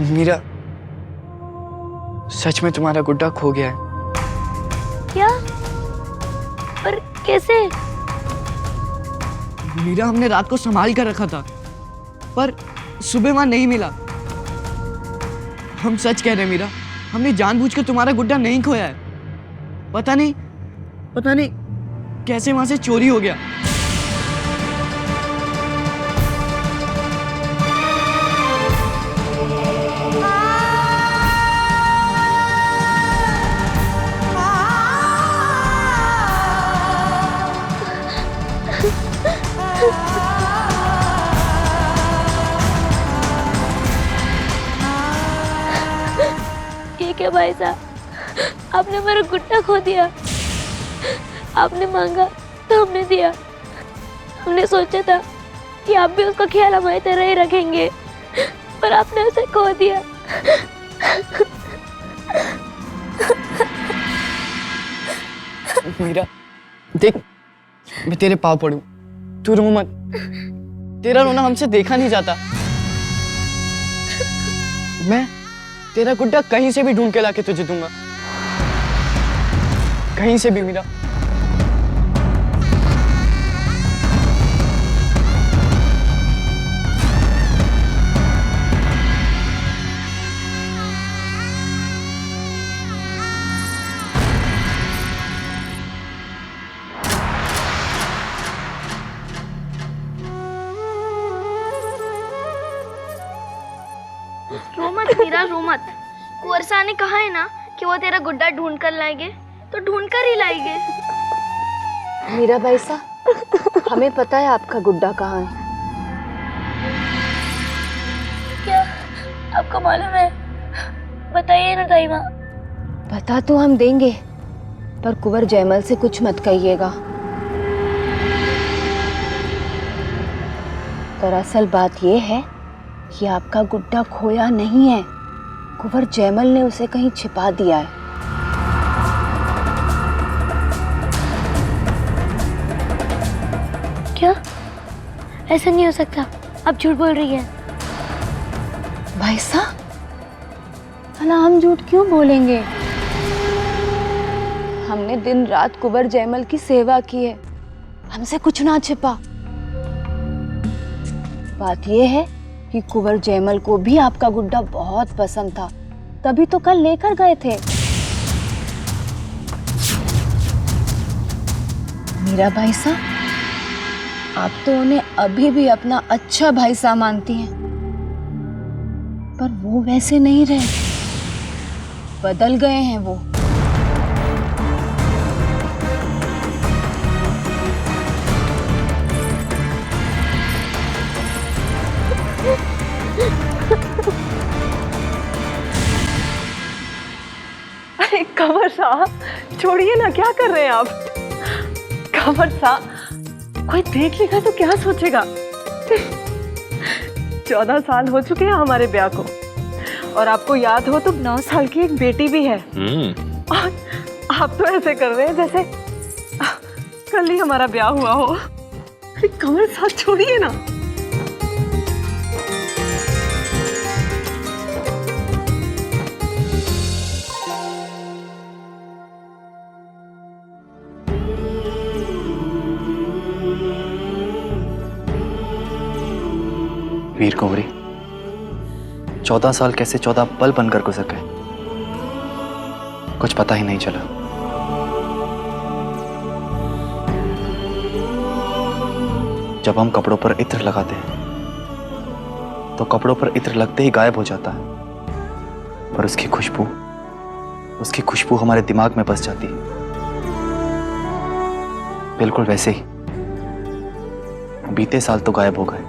मीरा, सच में तुम्हारा गुड्डा खो गया है। क्या? पर कैसे? मीरा, हमने रात को संभाल कर रखा था, पर सुबह वहां नहीं मिला। हम सच कह रहे हैं मीरा, हमने जानबूझकर तुम्हारा गुड्डा नहीं खोया है। पता नहीं कैसे वहां से चोरी हो गया। ये क्या भाई साहब, आपने मेरा गुड्डा खो दिया। आपने मांगा तो हमने दिया। हमने सोचा था कि आप भी उसका ख्याल हमारी तरह ही रखेंगे, पर आपने उसे खो दिया। मीरा देख, मैं तेरे पाँव पड़ूं, तू रो मत। तेरा रोना हमसे देखा नहीं जाता। मैं तेरा गुड्डा कहीं से भी ढूंढ के लाके तुझे दूंगा, कहीं से भी मीरा। रो मत मीरा, रो मत। कुंवर साहब ने कहा है ना कि वो तेरा गुड्डा ढूंढ कर लाएंगे, तो ढूंढ कर ही लाएंगे। मीरा भाई साहब, हमें पता है आपका गुड्डा कहाँ है। क्या आपको मालूम है? बताइए ना ताई माँ। बता तो हम देंगे, पर कुंवर जयमल से कुछ मत कहिएगा। दरअसल बात यह है कि आपका गुड्डा खोया नहीं है, कुंवर जयमल ने उसे कहीं छिपा दिया है। क्या? ऐसा नहीं हो सकता, आप झूठ बोल रही है। भाई साहब, भला हम झूठ क्यों बोलेंगे? हमने दिन रात कुंवर जयमल की सेवा की है, हमसे कुछ ना छिपा। बात यह है कि कुंवर जयमल को भी आपका गुड्डा बहुत पसंद था, तभी तो कल लेकर गए थे। मीरा भाई साहब, आप तो उन्हें अभी भी अपना अच्छा भाई साहब मानती हैं, पर वो वैसे नहीं रहे, बदल गए हैं वो। अरे कंवर साहब, छोड़िए ना, क्या कर रहे हैं आप? कंवर साहब, कोई देख लेगा तो क्या सोचेगा? 14 साल हो चुके हैं हमारे ब्याह को, और आपको याद हो तो 9 साल की एक बेटी भी है। और आप तो ऐसे कर रहे हैं जैसे कल ही हमारा ब्याह हुआ हो। अरे कंवर साहब, छोड़िए ना। वीर कुंवरी, 14 साल कैसे 14 पल बनकर गुजर गए, कुछ पता ही नहीं चला। जब हम कपड़ों पर इत्र लगाते हैं तो कपड़ों पर इत्र लगते ही गायब हो जाता है, पर उसकी खुशबू हमारे दिमाग में बस जाती है। बिल्कुल वैसे ही बीते साल तो गायब हो गए,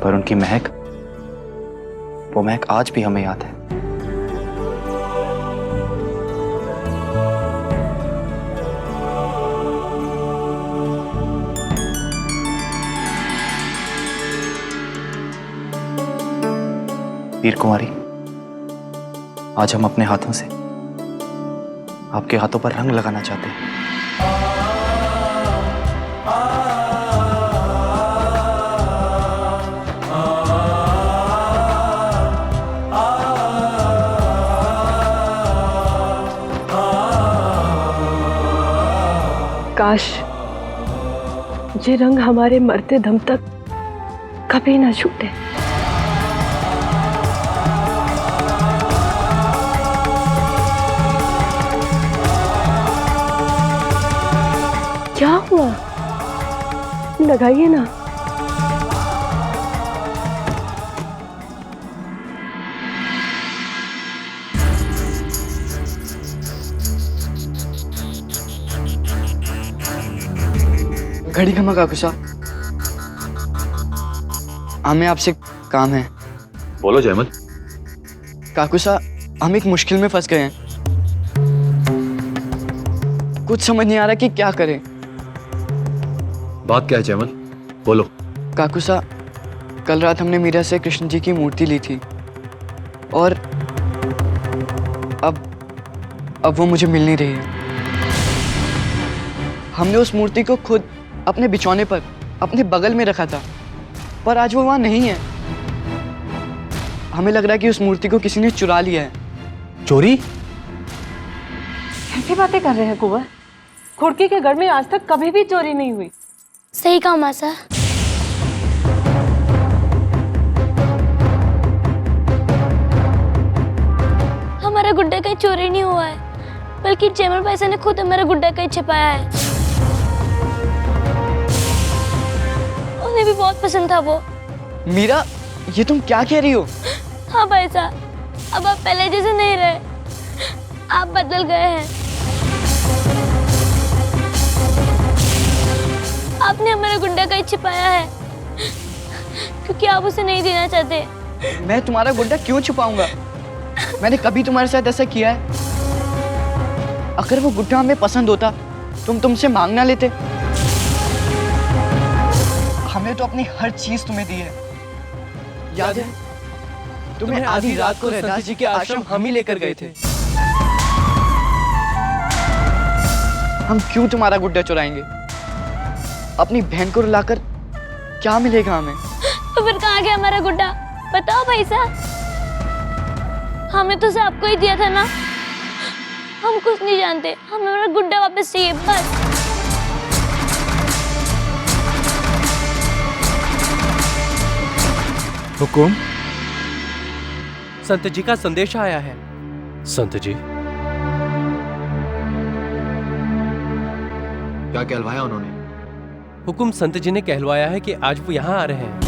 पर उनकी वो महक आज भी हमें याद है। वीर कुंवारी, आज हम अपने हाथों से आपके हाथों पर रंग लगाना चाहते हैं। काश ये रंग हमारे मरते दम तक कभी ना छूटे। क्या हुआ? लगाइए ना। घड़ी खमा काकुसा, हमें आपसे काम है। बोलो जयमल। काकुसा, हम एक मुश्किल में फंस गए हैं। कुछ समझ नहीं आ रहा कि क्या करें। बात क्या है जयमल, बोलो। काकुसा, कल रात हमने मीरा से कृष्ण जी की मूर्ति ली थी और अब वो मुझे मिल नहीं रही है। हमने उस मूर्ति को खुद अपने बिछौने पर अपने बगल में रखा था, पर आज वो वहां नहीं है। हमें लग रहा है कि उस मूर्ति को किसी ने चुरा लिया है। चोरी? कैसी बातें कर रहे हैं कुंवर? खुड़की के घर में आज तक कभी भी चोरी नहीं हुई। सही कहा मासा। हमारा गुड्डा कहीं चोरी नहीं हुआ है, बल्कि जयमल पैसा ने खुद हमारा गुड्डा कहीं छिपाया है। उन्हें भी बहुत पसंद था वो। मीरा, ये तुम क्या कह रही हो? हाँ भाई साहब, अब आप पहले जैसे नहीं रहे, आप बदल गए हैं। आपने हमारा गुड्डा कहीं छिपाया है क्योंकि आप उसे नहीं देना चाहते। मैं तुम्हारा गुड्डा क्यों छुपाऊंगा? मैंने कभी तुम्हारे साथ ऐसा किया है? अगर वो गुड्डा हमें पसंद होता, तुमसे मांगना लेते। हमने तो अपनी हर चीज तुम्हें दी है। याद है? तुम्हें आधी रात को रैदास जी के आश्रम हम ही लेकर गए थे। हम क्यों तुम्हारा गुड्डा चुराएंगे? अपनी बहन को रुलाकर क्या मिलेगा हमें? तो फिर कहाँ गया हमारा गुड्डा? बताओ भाई साहब। हमें तो उसे आपको ही दिया था ना। हम कुछ नहीं जानते, हमें हमारा गुड्डा वापस चाहिए बस। हुकुम, संत जी का संदेश आया है। संत जी, क्या कहलवाया उन्होंने? हुकुम संत जी ने कहलवाया है कि आज वो यहाँ आ रहे हैं।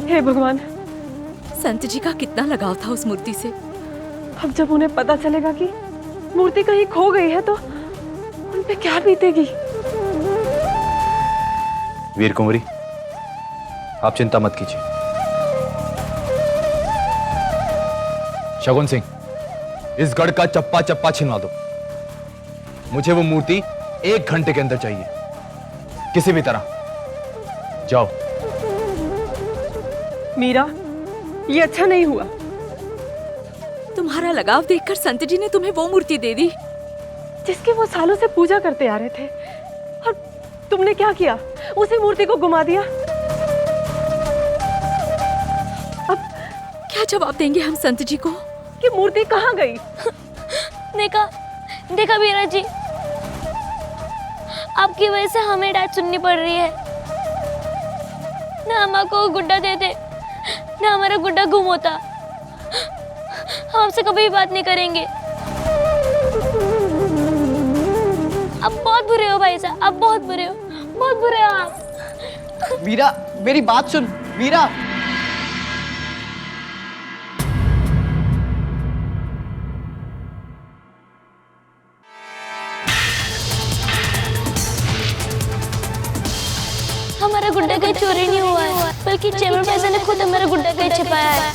हे भगवान, संत जी का कितना लगाव था उस मूर्ति से। अब जब उन्हें पता चलेगा कि मूर्ति कहीं खो गई है तो उन पे क्या बीतेगी। वीर कुंवरी, आप चिंता मत कीजिए। शगुन सिंह, इस गढ़ का चप्पा चप्पा छिनवा दो। मुझे वो मूर्ति 1 घंटे के अंदर चाहिए, किसी भी तरह। जाओ। मीरा, ये अच्छा नहीं हुआ। तुम्हारा लगाव देखकर संत जी ने तुम्हें वो मूर्ति दे दी जिसकी वो सालों से पूजा करते आ रहे थे, और तुमने क्या किया? उसी मूर्ति को गुमा दिया। अब क्या जवाब देंगे हम संत जी को कि मूर्ति कहाँ गई? देखा मीरा जी, आपकी वजह से हमें डांट सुननी पड़ रही है। ना हमको गुड्डा देते, ना हमारा गुड्डा गुम होता। हम आपसे कभी भी बात नहीं करेंगे। आप बहुत बुरे हो भाई साहब, आप बहुत बुरे हो, बहुत बुरे हो आप। मीरा, मेरी बात सुन। मीरा, हमारा गुड्डा कहीं चोरी नहीं हुआ है, बल्कि जयमल पैसा ने खुद हमारा गुड्डा कहीं छिपाया है।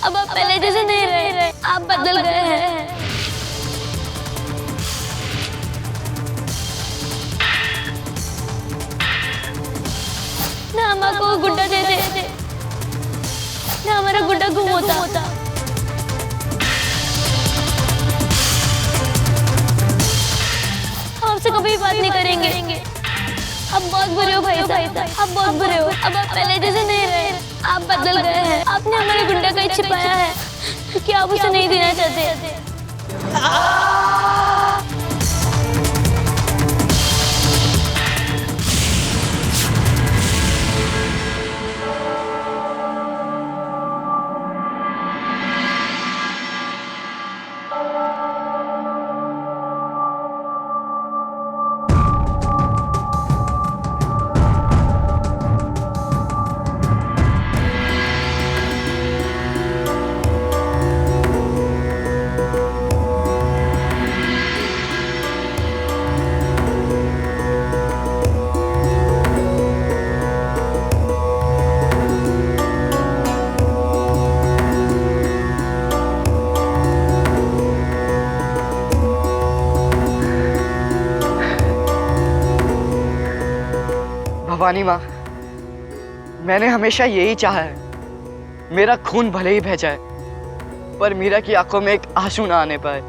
अब आप पहले जैसे नहीं रहे, आप बदल गए हैं। ना हमको गुड्डा देते, ना हमारा गुड्डा गुम होता। हमसे कभी बात नहीं करेंगे। आप बहुत बुरे हो भाई साहब, आप बहुत बुरे हो। अब आप पहले जैसे नहीं रहे, आप बदल गए हैं। आपने हमारे गुड्डा का ही छिपाया है क्योंकि आप उसे नहीं देना चाहते। भवानी माँ, मैंने हमेशा यही चाहा है, मेरा खून भले ही बह जाए पर मीरा की आंखों में एक आंसू ना आने पाए।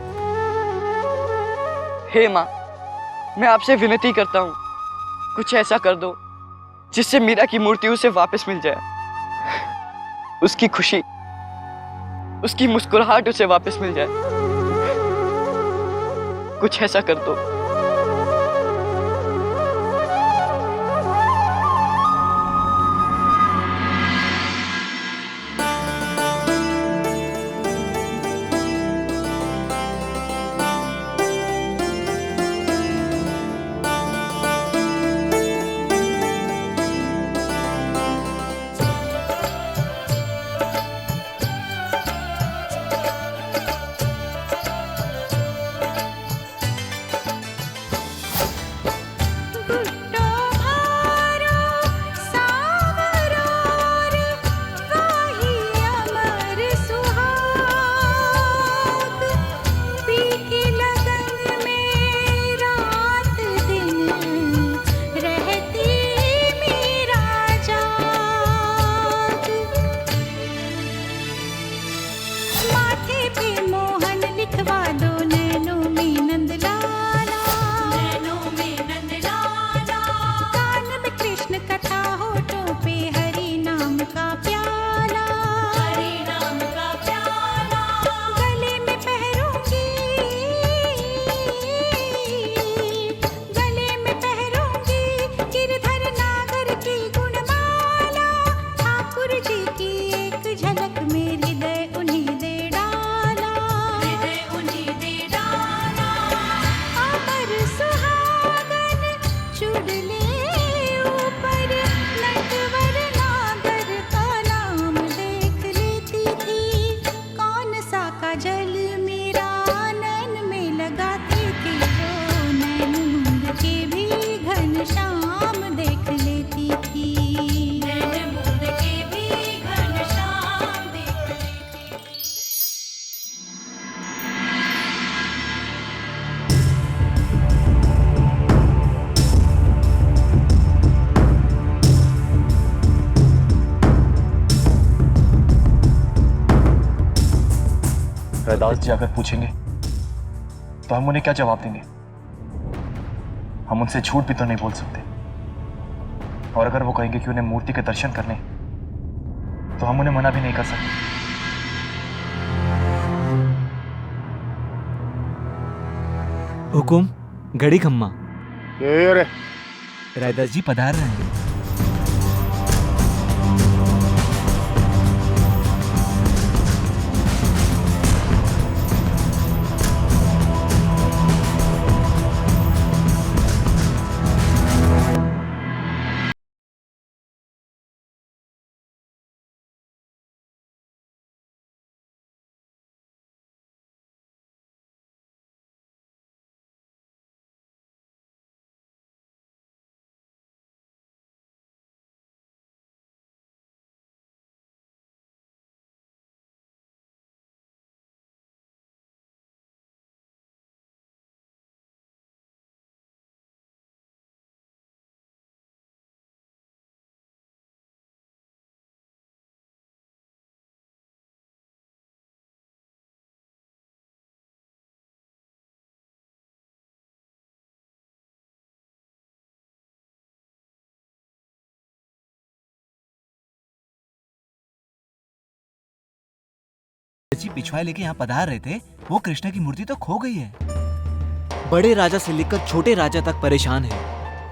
हे माँ, मैं आपसे विनती करता हूँ, कुछ ऐसा कर दो जिससे मीरा की मूर्ति उसे वापस मिल जाए। उसकी खुशी, उसकी मुस्कुराहट उसे वापस मिल जाए। कुछ ऐसा कर दो। रैदास जी अगर पूछेंगे तो हम उन्हें क्या जवाब देंगे? हम उनसे झूठ भी तो नहीं बोल सकते। और अगर वो कहेंगे कि उन्हें मूर्ति के दर्शन करने, तो हम उन्हें मना भी नहीं कर सकते। हुकुम, घड़ी खम्मा। ये रे रैदास जी पधार रहे हैं। पिछवाई लेके यहाँ पधार रहे थे, वो कृष्ण की मूर्ति तो खो गई है। बड़े राजा से लेकर छोटे राजा तक परेशान है।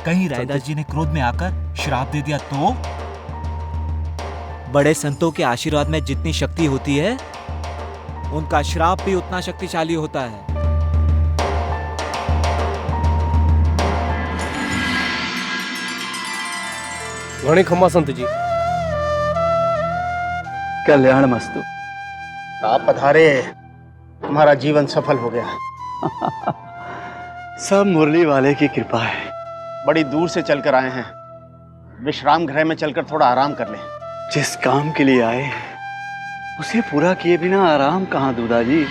कहीं रायदास जी ने क्रोध में आकर श्राप दे दिया तो? बड़े संतों के आशीर्वाद में जितनी शक्ति होती है, उनका श्राप भी उतना शक्तिशाली होता है। घणे खम्मा संत जी। कल्याण मस्तु। आप पधारे, हमारा जीवन सफल हो गया। सब मुरली वाले की कृपा है। बड़ी दूर से चलकर आए हैं, विश्राम गृह में चलकर थोड़ा आराम कर लें। जिस काम के लिए आए उसे पूरा किए बिना आराम कहाँ दूधा जी।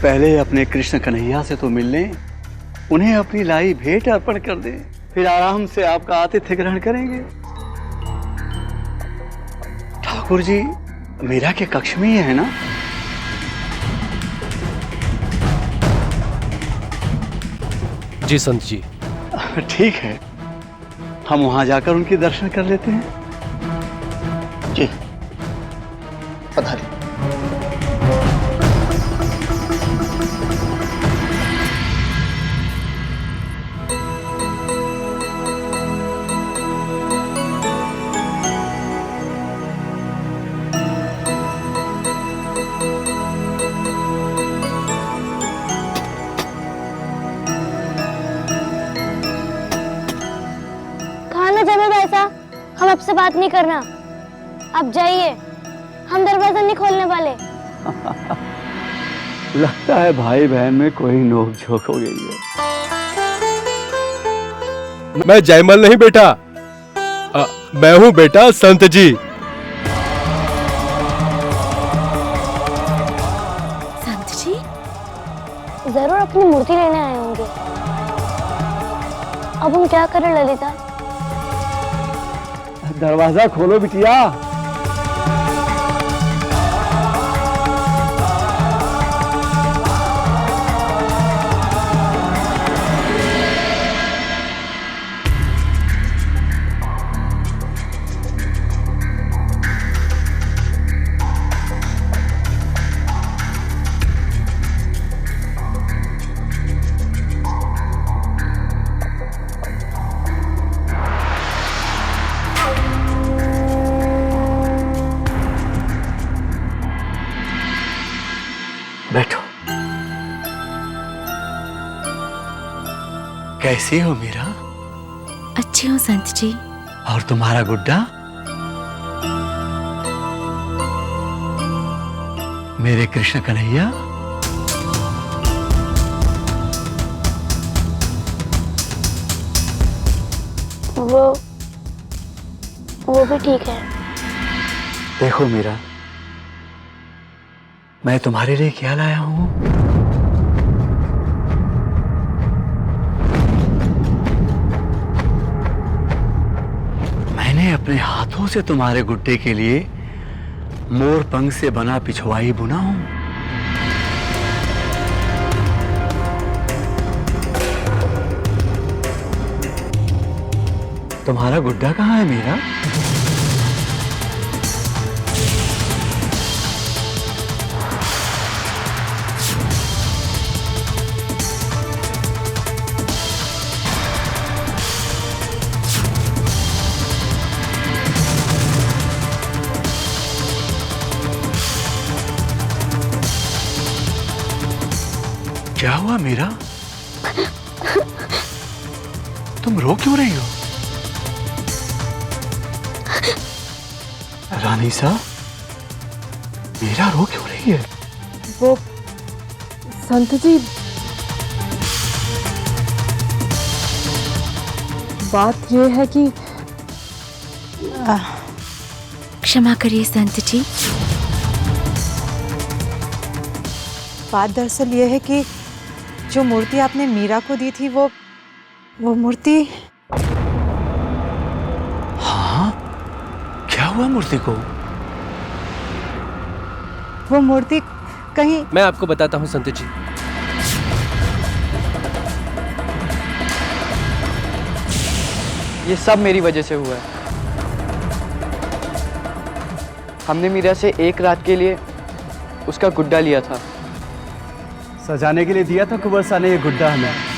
पहले अपने कृष्ण कन्हैया से तो मिल लें, उन्हें अपनी लाई भेंट अर्पण कर दें, फिर आराम से आपका आतिथ्य ग्रहण करेंगे। ठाकुर जी मीरा के कक्ष में ही है ना? जी संत जी। ठीक है, हम वहां जाकर उनके दर्शन कर लेते हैं। जी पधारिए। हम आपसे बात नहीं करना, आप जाइए, हम दरवाजा नहीं खोलने वाले। लगता है भाई बहन में कोई नोक-झोंक हो गई है। मैं जयमल नहीं बेटा, मैं हूँ बेटा संत जी। संत जी जरूर अपनी मूर्ति लेने आए होंगे। अब हम क्या करें ललिता? दरवाजा खोलो बिटिया। बैठो। कैसी हो मीरा? अच्छी हूँ संत जी। और तुम्हारा गुड्डा? मेरे कृष्ण कन्हैया? वो भी ठीक है। देखो मीरा, मैं तुम्हारे लिए क्या लाया हूं? मैंने अपने हाथों से तुम्हारे गुड्डे के लिए मोर पंख से बना पिछवाई बुना हूं। तुम्हारा गुड्डा कहाँ है मीरा? क्या हुआ मीरा? तुम रो क्यों रही हो? रानी साहब, मीरा रो क्यों रही है? वो संत जी, बात ये है कि क्षमा करिए संत जी। बात दरअसल ये है कि जो मूर्ति आपने मीरा को दी थी वो मूर्ति। हाँ, क्या हुआ मूर्ति को? वो मूर्ति कहीं। मैं आपको बताता हूँ संत जी। ये सब मेरी वजह से हुआ है। हमने मीरा से एक रात के लिए उसका गुड्डा लिया था। सजाने के लिए दिया था कुंवर सा ने ये गुड्डा हमें।